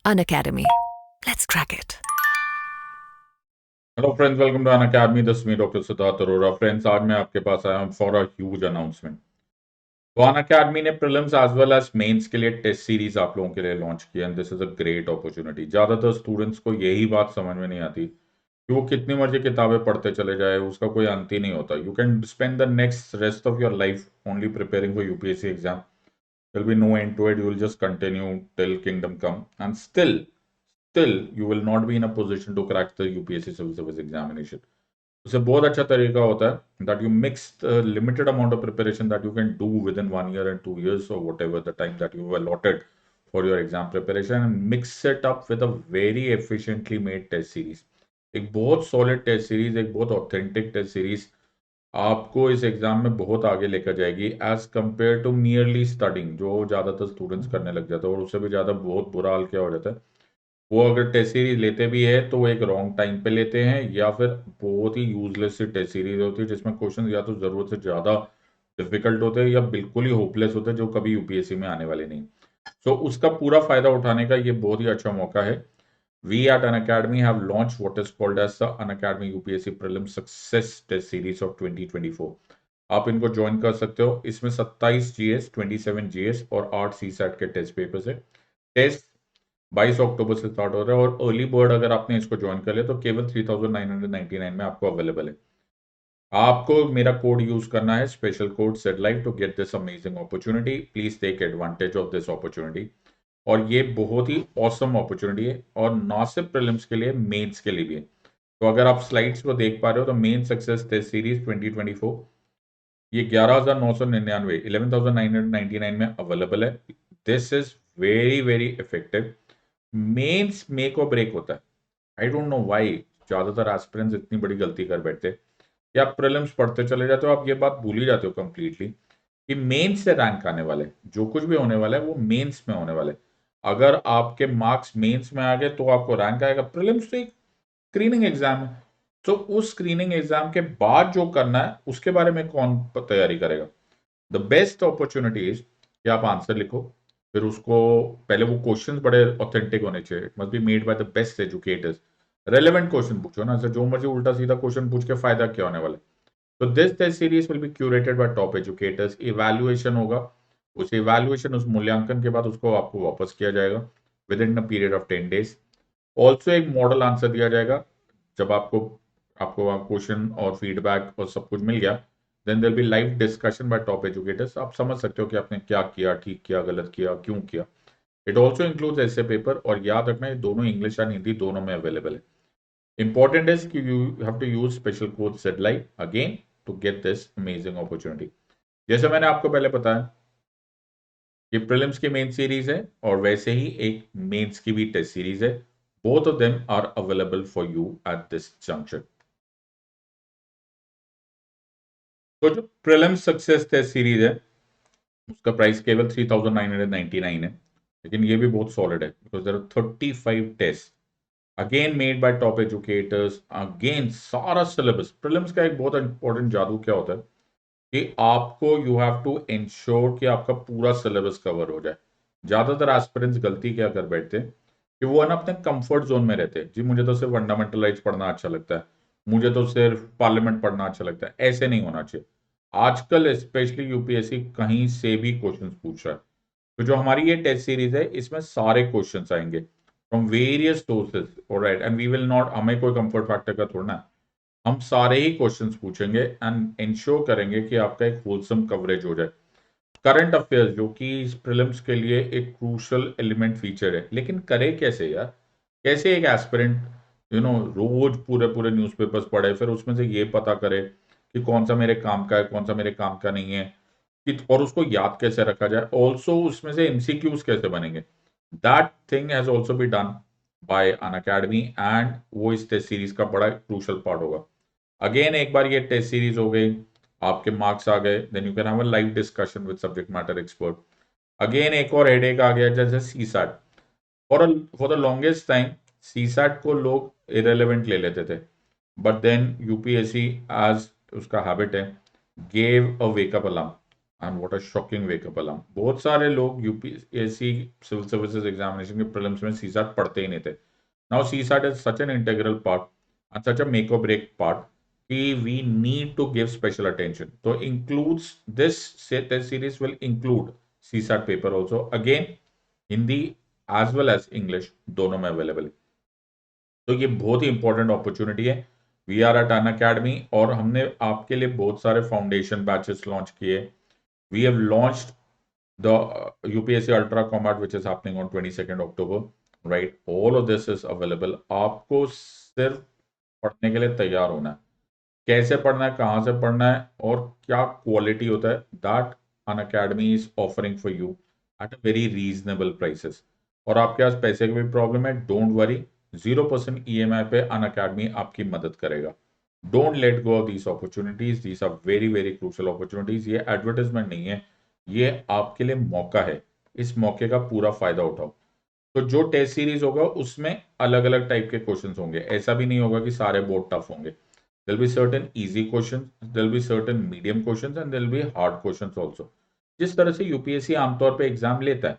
Unacademy. Let's crack it. Hello friends, welcome to Unacademy. This me doctor Siddharth Arora. Friends, आज मैं आपके पास आया हूँ फॉर अ ह्यूज अनाउंसमेंट। तो अन अकेडमी ने prelims as well as mains के लिए टेस्ट सीरीज आप लोगों के लिए लॉन्च किया and this is a great opportunity. ज्यादातर स्टूडेंट्स को यही बात समझ में नहीं आती कि वो कितनी मर्जी किताबें पढ़ते चले जाए, उसका कोई अंत ही नहीं होता। You can spend the next rest of your life only preparing for UPSC exam. There'll be no end to it. You will just continue till kingdom come, and still you will not be in a position to crack the UPSC civil service examination. उससे बहुत अच्छा तरीका होता है that you mix the limited amount of preparation that you can do within 1 year and 2 years or whatever the time that you have allotted for your exam preparation, and mix it up with a very efficiently made test series. एक बहुत solid test series, एक बहुत authentic test series आपको इस exam में बहुत आगे लेकर जाएगी as compare to merely studying, जो ज्यादातर स्टूडेंट्स करने लग जाते हैं। और उससे भी ज्यादा बहुत बुरा हाल क्या हो जाता है, वो अगर टेस्ट सीरीज लेते भी है तो वो एक रॉन्ग टाइम पे लेते हैं, या फिर बहुत ही यूजलेस सी टेस्ट सीरीज होती है जिसमें क्वेश्चन या तो जरूरत से ज्यादा डिफिकल्ट होते हैं या बिल्कुल ही होपलेस होते हैं जो कभी यूपीएससी में आने वाले नहीं। सो उसका पूरा फायदा उठाने का ये बहुत ही अच्छा मौका है। We at Unacademy have launched what is called as the Unacademy UPSC Prelims Success Test Series of 2024। आप इनको ज्वाइन कर सकते हो। इसमें 27 जीएस, 27 जीएस और 8 सीसैट के टेस्ट पेपर्स है। टेस्ट 22 अक्टूबर से स्टार्ट हो रहा है और अर्ली बर्ड अगर आपने इसको ज्वाइन कर लिया तो केवल 3999 में आपको अवेलेबल है। आपको मेरा कोड यूज करना है, special code Sid live, to get this amazing opportunity. Please take advantage of this opportunity. और ये बहुत ही ऑसम अपॉर्चुनिटी है, और ना सिर्फ प्रीलिम्स के लिए, मेंस के लिए भी है। तो अगर आप स्लाइड्स को देख पा रहे हो तो मेन सक्सेस टेस्ट सीरीज 2024 ये 11,999, 11,999 में अवेलेबल है। This is very very effective. Mains make और ब्रेक होता है। आई डोंट नो व्हाई ज्यादातर एस्पिरेंट्स इतनी बड़ी गलती कर बैठते हैं कि आप प्रीलिम्स पढ़ते चले जाते हो, आप ये बात भूल ही जाते हो कंप्लीटली कि मेंस से रैंक आने वाले, जो कुछ भी होने वाला है वो मेंस में होने वाले। अगर आपके मार्क्स मेंस में आ गए तो आपको रैंक आएगा। प्रीलिम्स तो एक स्क्रीनिंग एग्जाम है, तो उस स्क्रीनिंग एग्जाम के बाद जो करना है उसके बारे में कौन तैयारी करेगा। द बेस्ट अपॉर्चुनिटी इज कि आप आंसर लिखो, फिर उसको पहले वो क्वेश्चंस बड़े ऑथेंटिक होने चाहिए। It must be made by the best educators. Relevant question पूछो ना, सर जो मर्जी उल्टा सीधा क्वेश्चन पूछ के फायदा क्या होने वाला है। तो this test series will be curated by top educators. Evaluation होगा, उस इवैल्यूएशन, उस मूल्यांकन के बाद उसको आपको वापस किया जाएगा with in a period of 10 days। Also एक मॉडल आंसर दिया जाएगा। जब आपको आपको क्वेश्चन और फीडबैक और सब कुछ मिल गया, then there be live discussion by top educators. आप समझ सकते हो कि आपने क्या किया, ठीक किया, गलत किया, क्यों किया। इट ऑल्सो इंक्लूड्स ऐसे पेपर, और याद रखना ये दोनों इंग्लिश एंड हिंदी दोनों में अवेलेबल है। Important is कि you have to use special code SEDLIVE again to get this amazing opportunity। जैसे मैंने आपको पहले बताया कि प्रीलिम्स की मेन सीरीज है और वैसे ही एक मेंस की भी टेस्ट सीरीज है। Both of them are available for you at this junction. तो जो प्रीलिम्स सक्सेस टेस्ट सीरीज है उसका प्राइस केवल 3,999 है, लेकिन ये भी बहुत सॉलिड है because there are 35 test again made by top educators. Again सारा सिलेबस। प्रीलिम्स का एक बहुत इंपॉर्टेंट जादू क्या होता है कि आपको यू हैव टू इंश्योर कि आपका पूरा सिलेबस कवर हो जाए। ज्यादातर एस्पिरेंट्स गलती क्या कर बैठते हैं कि वो है ना अपने कंफर्ट जोन में रहते हैं। जी मुझे तो सिर्फ फंडामेंटलाइज पढ़ना अच्छा लगता है, मुझे तो सिर्फ पार्लियामेंट पढ़ना अच्छा लगता है। ऐसे नहीं होना चाहिए। आजकल स्पेशली यूपीएससी कहीं से भी क्वेश्चंस पूछ रहा है। तो जो हमारी ये टेस्ट सीरीज है इसमें सारे क्वेश्चंस आएंगे from various sources, alright, and we will not, हमें कोई कंफर्ट फैक्टर का थोड़ा ना, हम सारे ही क्वेश्चंस पूछेंगे एंड इंश्योर करेंगे कि आपका एक होलसम कवरेज हो जाए। करंट अफेयर्स जो कि प्रीलिम्स के लिए एक क्रूशल एलिमेंट फीचर है, लेकिन करे कैसे यार। कैसे एक एस्पिरेंट रोज पूरे पूरे न्यूज़पेपर्स पढ़े, फिर उसमें से ये पता करे कि कौन सा मेरे काम का है, कौन सा मेरे काम का नहीं है, कि और उसको याद कैसे रखा जाए। ऑल्सो उसमें से एमसीक्यूज कैसे बनेंगे। That thing has also be done by Unacademy, and वो इस टेस्ट सीरीज का बड़ा क्रूशल पार्ट होगा। अगेन एक बार ये टेस्ट सीरीज हो गई, आपके मार्क्स आ गए, then you can have a live discussion with subject matter expert. Again एक और हेडेक आ गया जैसे CSAT. For the longest time CSAT को लोग इरेलीवेंट ले लेते थे, बट देन यूपीएससी, एज उसका हैबिट है, gave a wake up alarm and what a shocking wake up alarm. बहुत सारे लोग यूपीएससी सिविल सर्विसेज एग्जामिनेशन के प्रीलिम्स में सीसैट पढ़ते ही नहीं थे। Now CSAT is such an integral part and such a make और ब्रेक पार्ट कि we need to give special attention. तो includes this test series will include CSAT paper also, again Hindi as well as English दोनों में available है। तो ये बहुत ही इंपॉर्टेंट अपॉर्चुनिटी है। We are at Unacademy और हमने आपके लिए बहुत सारे फाउंडेशन बैचेस लॉन्च किए। We have launched the UPSC Ultra Combat which is happening on 22nd October, right? All of this is available. आपको सिर्फ पढ़ने के लिए तैयार होना है। कैसे पढ़ना है, कहाँ से पढ़ना है और क्या क्वालिटी होता है, that Unacademy is offering for you at a very reasonable prices. और आपके पास पैसे की भी प्रॉब्लम है, डोंट वरी, 0% EMI पे अन अकेडमी आपकी मदद करेगा। Don't let go of these opportunities, these are very very crucial opportunities. ये एडवर्टाइजमेंट नहीं है, ये आपके लिए मौका है। इस मौके का पूरा फायदा उठाओ। तो जो टेस्ट सीरीज होगा उसमें अलग अलग टाइप के क्वेश्चंस होंगे। ऐसा भी नहीं होगा कि सारे बहुत टफ होंगे। there'll be certain easy questions, there'll be certain medium questions and there'll be hard questions also। जिस तरह से यूपीएससी आमतौर पे एग्जाम लेता है,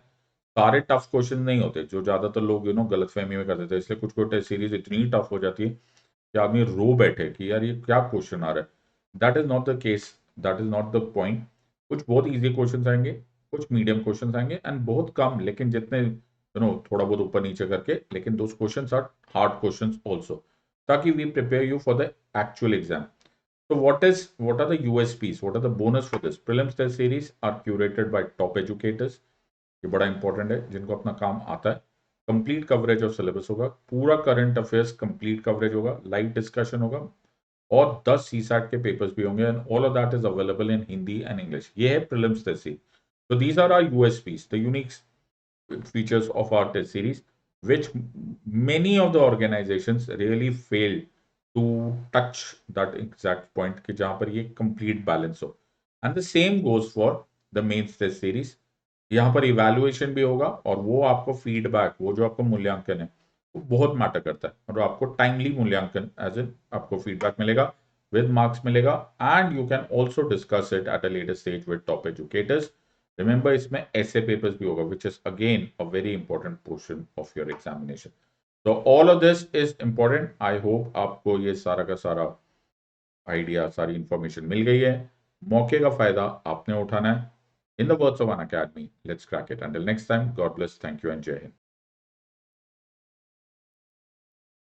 सारे टफ क्वेश्चन नहीं होते, जो ज्यादातर लोग गलतफहमी में कर देते हैं। इसलिए कुछ कुछ टेस्ट सीरीज इतनी टफ हो जाती है कि आदमी रो बैठे कि यार ये क्या क्वेश्चन आ रहा है। That is not the case, that is not the point. कुछ बहुत इजी क्वेश्चन आएंगे, कुछ मीडियम क्वेश्चन आएंगे एंड बहुत कम, लेकिन जितने थोड़ा बहुत ऊपर नीचे करके, लेकिन those questions are hard questions also, ताकि we prepare you for the actual exam. So what are the USPs? What are the bonus for this? Prelims test series are curated by top educators। ये बड़ा important है, जिनको अपना काम आता है। Complete coverage of syllabus होगा, पूरा करंट अफेयर्स कंप्लीट कवरेज होगा, लाइव डिस्कशन होगा और 10 सीसैट के पेपर्स भी होंगे and all of that is available in Hindi and English. ये है prelims test series. So these are our USPs, the unique features of our test series, which many of the organizations really fail to touch that exact point कि जहां पर ये complete balance हो। And the same goes for the mains test series। यहाँ पर evaluation भी होगा और वो आपको फीडबैक, वो जो आपको मूल्यांकन है वो बहुत मैटर करता है और आपको टाइमली मूल्यांकन एज इन आपको फीडबैक मिलेगा, विद मार्क्स मिलेगा and you can also discuss it at a later stage with top educators. Remember इसमें ऐसे पेपर्स भी होगा which is again a very important portion of your examination. तो all of this is important. I hope आपको ये सारा का सारा आइडिया, सारी इंफॉर्मेशन मिल गई है। मौके का फायदा आपने उठाना है। In the words of an academy, let's crack it. Until next time, God bless, thank you, and Jai Hind.